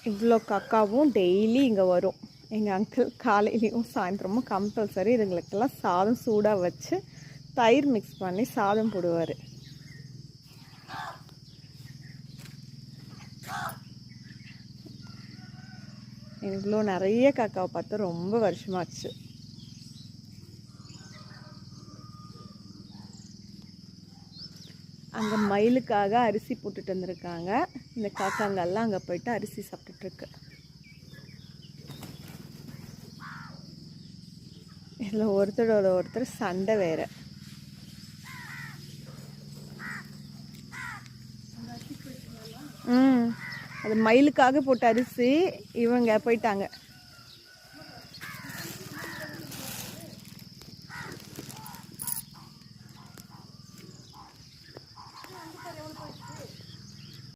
இவ்வளோ காக்காவும் டெய்லி இங்கே வரும். எங்கள் அங்கிள் காலையிலையும் சாயந்தரமும் கம்பல்சரி இதுங்களுக்கெல்லாம் சாதம் சூடாக வச்சு தயிர் மிக்ஸ் பண்ணி சாதம் போடுவார். இவ்வளோ நிறைய காக்காவை பார்த்து ரொம்ப வருஷமாச்சு. அங்கே மயிலுக்காக அரிசி போட்டுட்டு வந்திருக்காங்க. இந்த காக்காங்கெல்லாம் அங்கே போயிட்டு அரிசி சாப்பிட்டுட்ருக்கு. இதில் ஒருத்தரோட ஒருத்தர் சண்டை வேறு. அது மயிலுக்காக போட்ட அரிசி இவங்க போயிட்டாங்க.